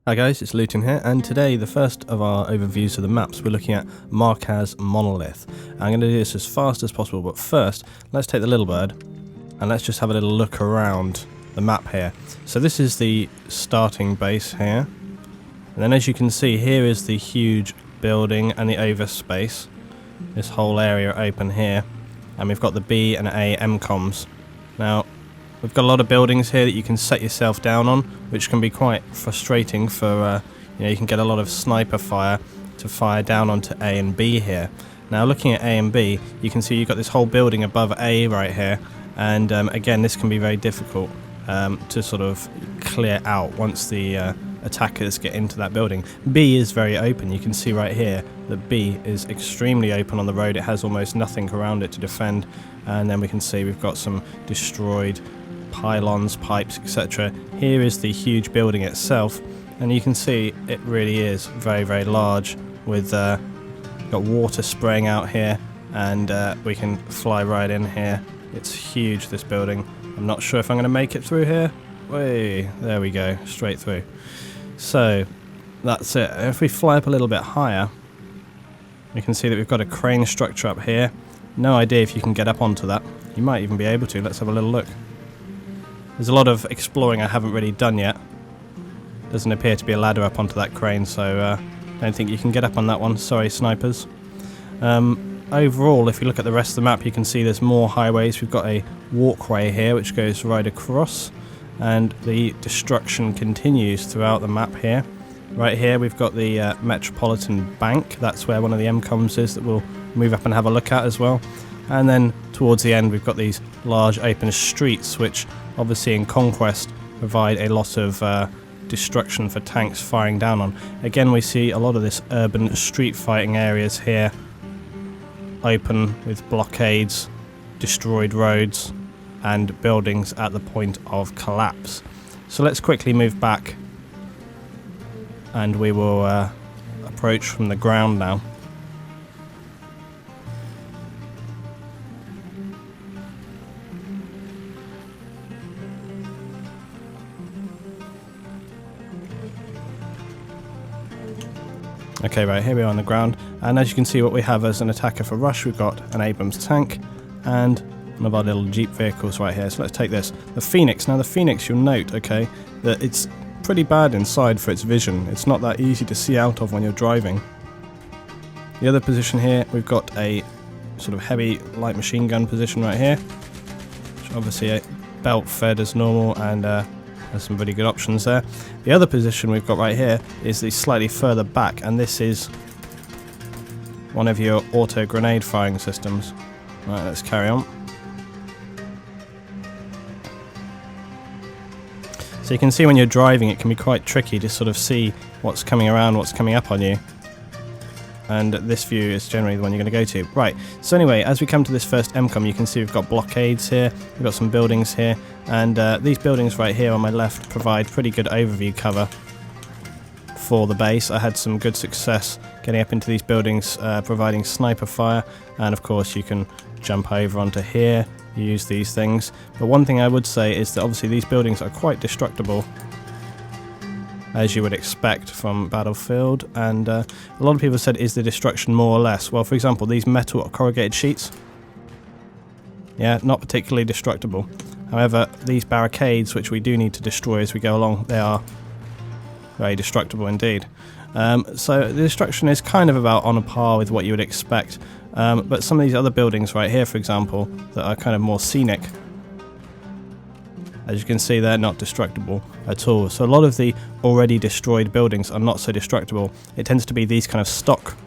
Hi guys, it's Luetin here, and today the first of our overviews of the maps we're looking at Markaz Monolith. I'm going to do this as fast as possible, but first let's take the little bird and let's just have a little look around the map here. So this is the starting base here, and then as you can see here is the huge building and the overspace. This whole area open here, and we've got the B and A MCOMs. Now we've got a lot of buildings here that you can set yourself down on, which can be quite frustrating for, you can get a lot of sniper fire to fire down onto A and B here. Now looking at A and B, you can see you've got this whole building above A right here, and again this can be very difficult to sort of clear out once the attackers get into that building. B is very open. You can see right here that B is extremely open on the road. It has almost nothing around it to defend, and then we can see we've got some destroyed pylons, pipes, etc. Here is the huge building itself, and you can see it really is very, very large, with got water spraying out here, and we can fly right in here. It's huge, this building. I'm not sure if I'm going to make it through here. Way, there we go, straight through. So that's it. If we fly up a little bit higher, you can see that we've got a crane structure up here. No idea if you can get up onto that. You might even be able to. Let's have a little look. There's a lot of exploring I haven't really done yet. Doesn't appear to be a ladder up onto that crane, so don't think you can get up on that one. Sorry, snipers. Overall, if you look at the rest of the map, you can see there's more highways. We've got a walkway here which goes right across, and the destruction continues throughout the map here. Right here we've got the Metropolitan Bank. That's where one of the MCOMs is that we'll move up and have a look at as well. And then towards the end we've got these large open streets, which obviously in Conquest provide a lot of destruction for tanks firing down on. Again, we see a lot of this urban street fighting areas here, open with blockades, destroyed roads and buildings at the point of collapse. So let's quickly move back, and we will approach from the ground now. Okay, right, here we are on the ground, and as you can see what we have as an attacker for rush, we've got an Abrams tank and one of our little Jeep vehicles right here. So let's take this. The Phoenix. Now the Phoenix, you'll note, okay, that it's pretty bad inside for its vision. It's not that easy to see out of when you're driving. The other position here, we've got a sort of heavy light machine gun position right here, which obviously a belt fed as normal, and there's some really good options there. The other position we've got right here is the slightly further back, and this is one of your auto grenade firing systems. Right, let's carry on. So you can see when you're driving it can be quite tricky to sort of see what's coming around, what's coming up on you. And this view is generally the one you're going to go to. Right, so anyway, as we come to this first MCOM, you can see we've got blockades here, we've got some buildings here, and these buildings right here on my left provide pretty good overview cover for the base. I had some good success getting up into these buildings, providing sniper fire, and of course you can jump over onto here, use these things. But one thing I would say is that obviously these buildings are quite destructible, as you would expect from Battlefield, and a lot of people said, is the destruction more or less? Well, for example, these metal corrugated sheets, yeah, not particularly destructible. However, these barricades, which we do need to destroy as we go along, they are very destructible indeed. So the destruction is kind of about on a par with what you would expect, but some of these other buildings right here, for example, that are kind of more scenic, as you can see, they're not destructible at all. So a lot of the already destroyed buildings are not so destructible. It tends to be these kind of stock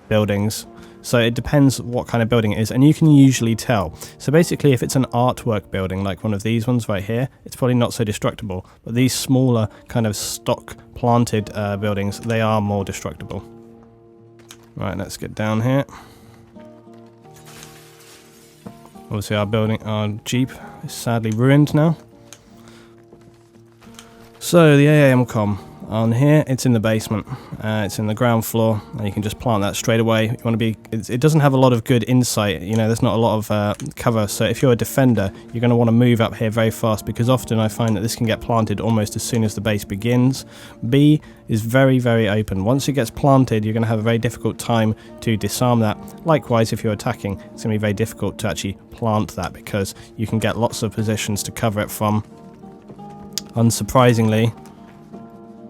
buildings. So it depends what kind of building it is, and you can usually tell. So basically, if it's an artwork building, like one of these ones right here, it's probably not so destructible. But these smaller kind of stock planted buildings, they are more destructible. Right, let's get down here. Obviously our Jeep is sadly ruined now. So the AAMCOM, on here. It's in the basement. It's in the ground floor, and you can just plant that straight away. You want to be. It doesn't have a lot of good insight. You know, there's not a lot of cover. So if you're a defender, you're going to want to move up here very fast, because often I find that this can get planted almost as soon as the base begins. B is very, very open. Once it gets planted, you're going to have a very difficult time to disarm that. Likewise, if you're attacking, it's going to be very difficult to actually plant that, because you can get lots of positions to cover it from. Unsurprisingly,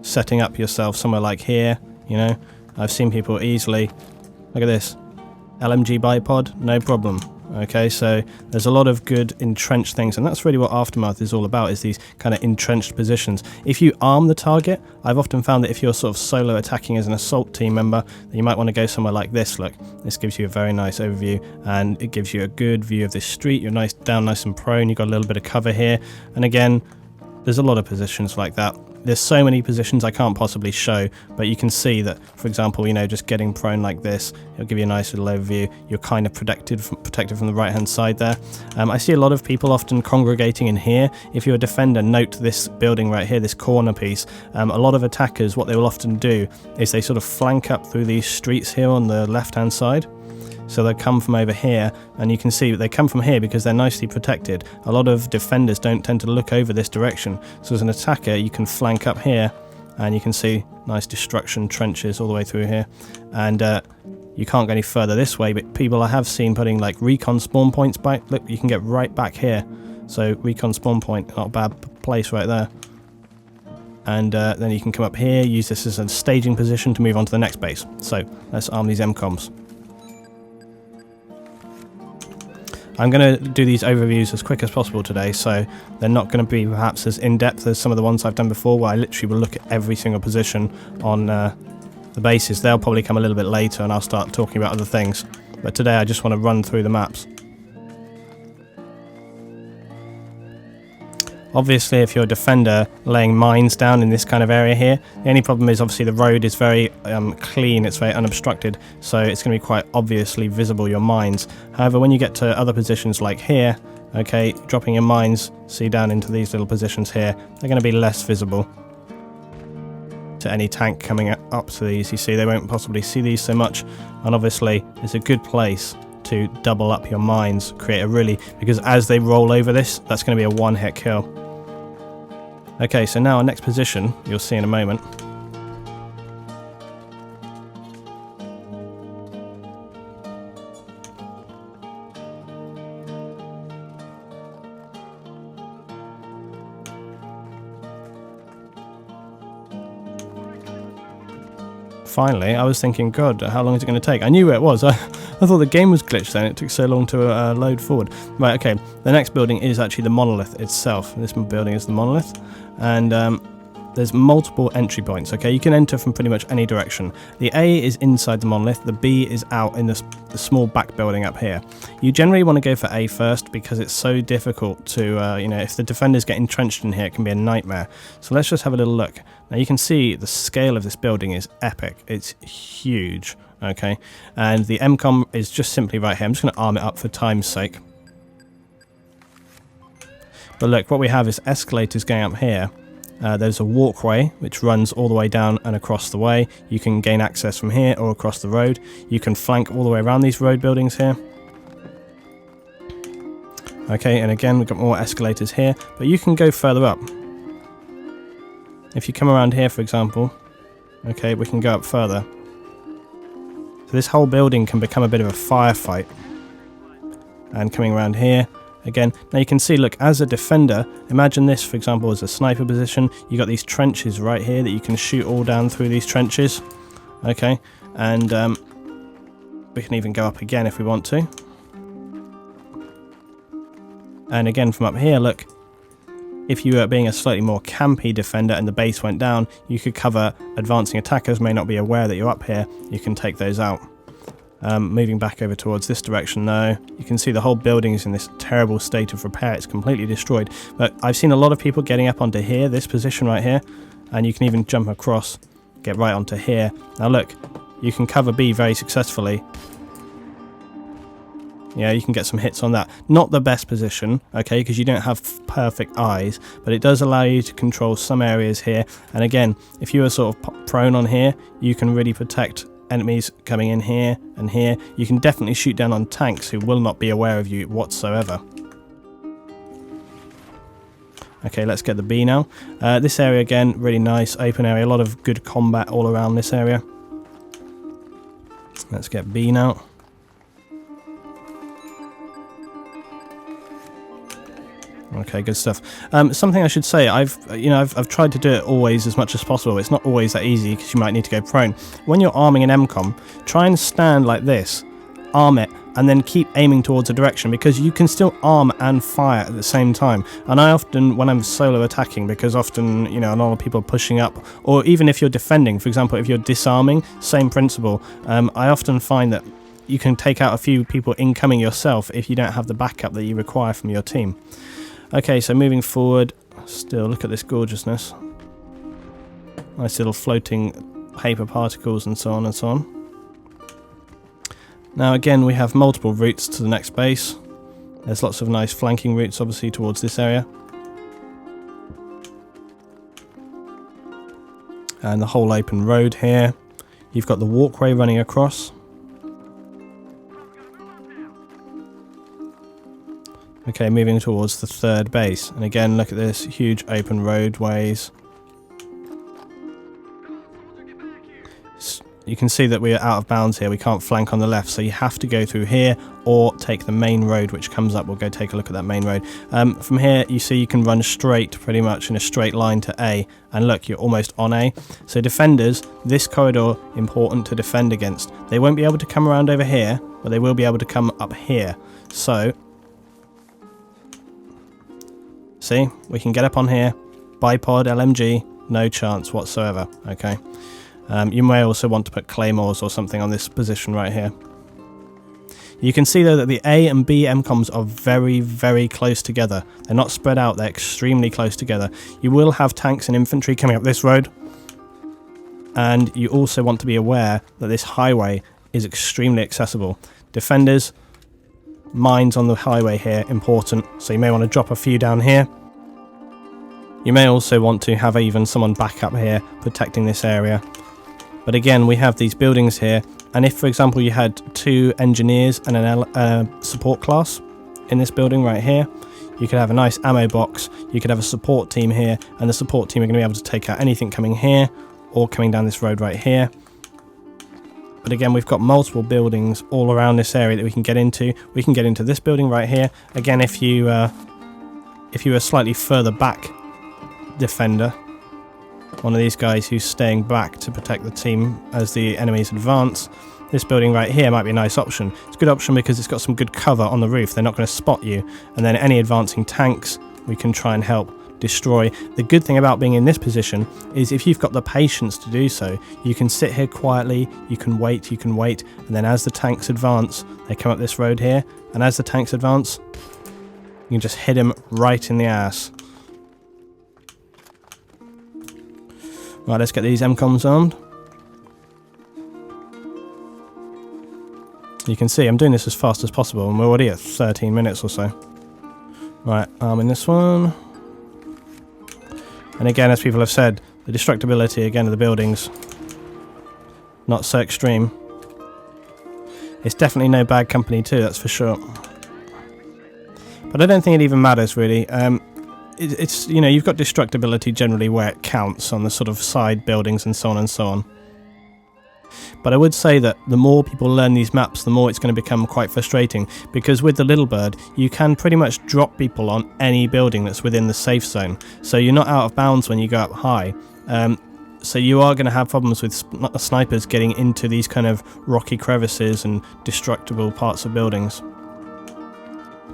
setting up yourself somewhere like here, you know, I've seen people easily, look at this, LMG bipod, no problem. Okay, so there's a lot of good entrenched things, and that's really what Aftermath is all about, is these kind of entrenched positions. If you arm the target, I've often found that if you're sort of solo attacking as an assault team member, then you might want to go somewhere like this. Look, this gives you a very nice overview, and it gives you a good view of this street. You're down nice and prone, you've got a little bit of cover here, and again, there's a lot of positions like that. There's so many positions I can't possibly show, but you can see that, for example, you know, just getting prone like this, it'll give you a nice little overview. You're kind of protected from the right hand side there. I see a lot of people often congregating in here. If you're a defender, note this building right here, this corner piece. A lot of attackers, what they will often do is they sort of flank up through these streets here on the left hand side. So they'll come from over here, and you can see they come from here because they're nicely protected. A lot of defenders don't tend to look over this direction. So as an attacker, you can flank up here, and you can see nice destruction trenches all the way through here. And you can't go any further this way, but people I have seen putting like recon spawn points back. Look, you can get right back here. So recon spawn point, not a bad place right there. And then you can come up here, use this as a staging position to move on to the next base. So let's arm these MCOMs. I'm going to do these overviews as quick as possible today, so they're not going to be perhaps as in-depth as some of the ones I've done before, where I literally will look at every single position on the bases. They'll probably come a little bit later, and I'll start talking about other things. But today I just want to run through the maps. Obviously, if you're a defender laying mines down in this kind of area here, the only problem is obviously the road is very clean, it's very unobstructed, so it's going to be quite obviously visible, your mines. However, when you get to other positions like here, okay, dropping your mines, see down into these little positions here, they're going to be less visible to any tank coming up to these. You see, they won't possibly see these so much, and obviously it's a good place to double up your mines, create a really, because as they roll over this, that's going to be a one-hit kill. Okay, so now our next position, you'll see in a moment. Finally, I was thinking, God, how long is it going to take? I knew where it was. I thought the game was glitched then. It took so long to load forward. Right, okay. The next building is actually the Monolith itself. This building is the Monolith. And there's multiple entry points, okay? You can enter from pretty much any direction. The A is inside the Monolith. The B is out in the small back building up here. You generally want to go for A first because it's so difficult to, you know, if the defenders get entrenched in here, it can be a nightmare. So let's just have a little look. Now you can see the scale of this building is epic. It's huge, okay? And the MCOM is just simply right here. I'm just going to arm it up for time's sake. But look, what we have is escalators going up here. There's a walkway which runs all the way down and across the way. You can gain access from here or across the road. You can flank all the way around these road buildings here. Okay, and again, we've got more escalators here, but you can go further up. If you come around here, for example, okay, we can go up further. So this whole building can become a bit of a firefight. And coming around here, again, now you can see, look, as a defender, imagine this, for example, as a sniper position. You got these trenches right here that you can shoot all down through these trenches. Okay, and we can even go up again if we want to. And again, from up here, look, if you were being a slightly more campy defender and the base went down, you could cover advancing attackers, may not be aware that you're up here. You can take those out. Moving back over towards this direction now, you can see the whole building is in this terrible state of repair. It's completely destroyed. But I've seen a lot of people getting up onto here, this position right here, and you can even jump across, get right onto here. Now look, you can cover B very successfully. Yeah, you can get some hits on that. Not the best position, okay, because you don't have perfect eyes, but it does allow you to control some areas here. And again, if you are sort of prone on here, you can really protect enemies coming in here and here. You can definitely shoot down on tanks who will not be aware of you whatsoever. Okay, let's get the B now. This area again, really nice, open area, a lot of good combat all around this area. Let's get B now. Okay, good stuff. Something I should say, I've tried to do it always as much as possible. It's not always that easy because you might need to go prone. When you're arming an MCOM, try and stand like this, arm it, and then keep aiming towards a direction, because you can still arm and fire at the same time. And I often, when I'm solo attacking, because often, a lot of people are pushing up, or even if you're defending, for example, if you're disarming, same principle. I often find that you can take out a few people incoming yourself if you don't have the backup that you require from your team. Okay, so moving forward, still look at this gorgeousness. Nice little floating paper particles and so on and so on. Now again, we have multiple routes to the next base. There's lots of nice flanking routes obviously towards this area. And the whole open road here. You've got the walkway running across. Okay, moving towards the third base. And again, look at this, huge open roadways. You can see that we are out of bounds here. We can't flank on the left, so you have to go through here or take the main road which comes up. We'll go take a look at that main road. From here, you see you can run straight, pretty much in a straight line to A. And look, you're almost on A. So defenders, this corridor, important to defend against. They won't be able to come around over here, but they will be able to come up here. So see, we can get up on here, bipod, LMG, no chance whatsoever, okay? You may also want to put claymores or something on this position right here. You can see though that the A and B MCOMs are very, very close together. They're not spread out, they're extremely close together. You will have tanks and infantry coming up this road. And you also want to be aware that this highway is extremely accessible. Defenders, mines on the highway here, important, so you may want to drop a few down here. You may also want to have even someone back up here protecting this area. But again, we have these buildings here, and if for example you had 2 engineers and a support class in this building right here, you could have a nice ammo box, you could have a support team here, and the support team are going to be able to take out anything coming here or coming down this road right here. But again, we've got multiple buildings all around this area that we can get into. We can get into this building right here. Again, if you were slightly further back defender, one of these guys who's staying back to protect the team as the enemies advance, this building right here might be a nice option. It's a good option because it's got some good cover on the roof. They're not going to spot you. And then any advancing tanks, we can try and help destroy. The good thing about being in this position is if you've got the patience to do so, you can sit here quietly, you can wait, and then as the tanks advance, they come up this road here, and as the tanks advance, you can just hit them right in the ass. Right, let's get these MCOMs armed. You can see I'm doing this as fast as possible, and we're already at 13 minutes or so. Right, arming this one. And again, as people have said, the destructibility again of the buildings, not so extreme. It's definitely no bad company too, that's for sure. But I don't think it even matters really. It's you've got destructibility generally where it counts on the sort of side buildings and so on and so on. But I would say that the more people learn these maps, the more it's going to become quite frustrating, because with the Little Bird, you can pretty much drop people on any building that's within the safe zone. So you're not out of bounds when you go up high. So you are going to have problems with snipers getting into these kind of rocky crevices and destructible parts of buildings.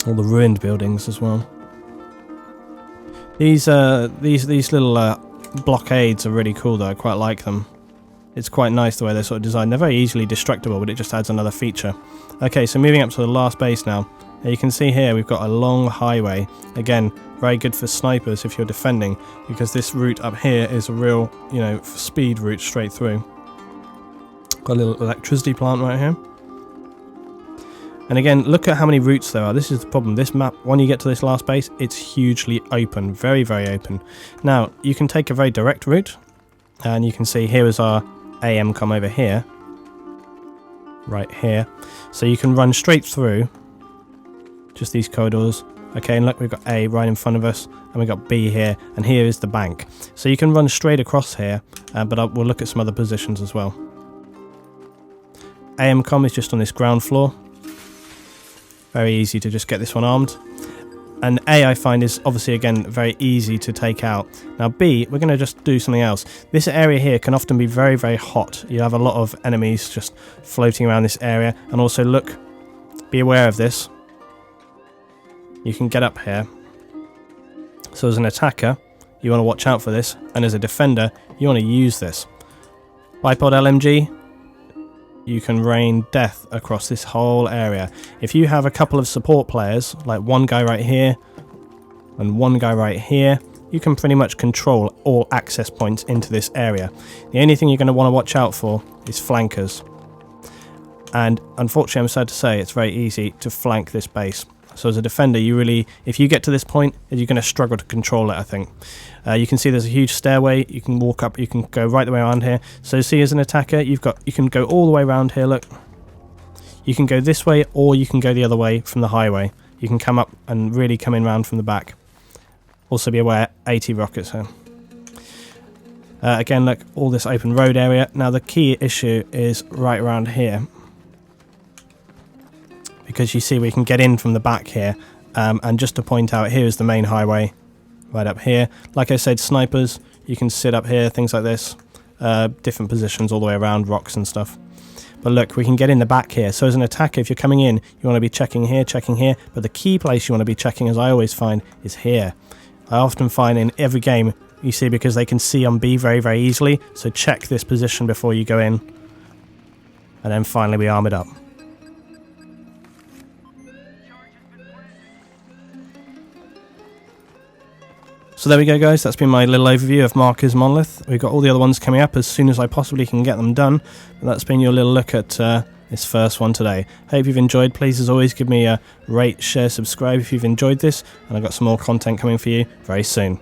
All the ruined buildings as well. These little blockades are really cool though, I quite like them. It's quite nice the way they're sort of designed. They're very easily destructible, but it just adds another feature. Okay, so moving up to the last base now. You can see here we've got a long highway. Again, very good for snipers if you're defending, because this route up here is a real, speed route straight through. Got a little electricity plant right here. And again, look at how many routes there are. This is the problem. This map, when you get to this last base, it's hugely open. Very, very open. Now, you can take a very direct route. And you can see here is our AM come over here. Right here. So you can run straight through just these corridors. Okay, and look, we've got A right in front of us. And we've got B here. And here is the bank. So you can run straight across here. But we'll look at some other positions as well. AM com is just on this ground floor. Very easy to just get this one armed. And A, I find, is obviously, again, very easy to take out. Now B, we're going to just do something else. This area here can often be very, very hot. You have a lot of enemies just floating around this area. And also, look, be aware of this. You can get up here. So as an attacker, you want to watch out for this. And as a defender, you want to use this. Bipod LMG. You can rain death across this whole area. If you have a couple of support players, like one guy right here and one guy right here, you can pretty much control all access points into this area. The only thing you're going to want to watch out for is flankers. And unfortunately, I'm sad to say, it's very easy to flank this base. So as a defender, you really, if you get to this point, you're going to struggle to control it, I think. You can see there's a huge stairway. You can walk up, you can go right the way around here. So see, as an attacker, you can go all the way around here, look. You can go this way, or you can go the other way from the highway. You can come up and really come in round from the back. Also be aware, 80 rockets here. Again, look, all this open road area. Now the key issue is right around here. Because you see we can get in from the back here, and just to point out, here is the main highway right up here. Like I said, snipers, you can sit up here, things like this, different positions all the way around, rocks and stuff. But look, we can get in the back here. So as an attacker, if you're coming in, you want to be checking here, but the key place you want to be checking, as I always find, is here. I often find in every game, you see, because they can see on B very, very easily, so check this position before you go in. And then finally we arm it up. So there we go, guys, that's been my little overview of Markaz Monolith. We've got all the other ones coming up as soon as I possibly can get them done. But that's been your little look at this first one today. Hope you've enjoyed. Please, as always, give me a rate, share, subscribe if you've enjoyed this. And I've got some more content coming for you very soon.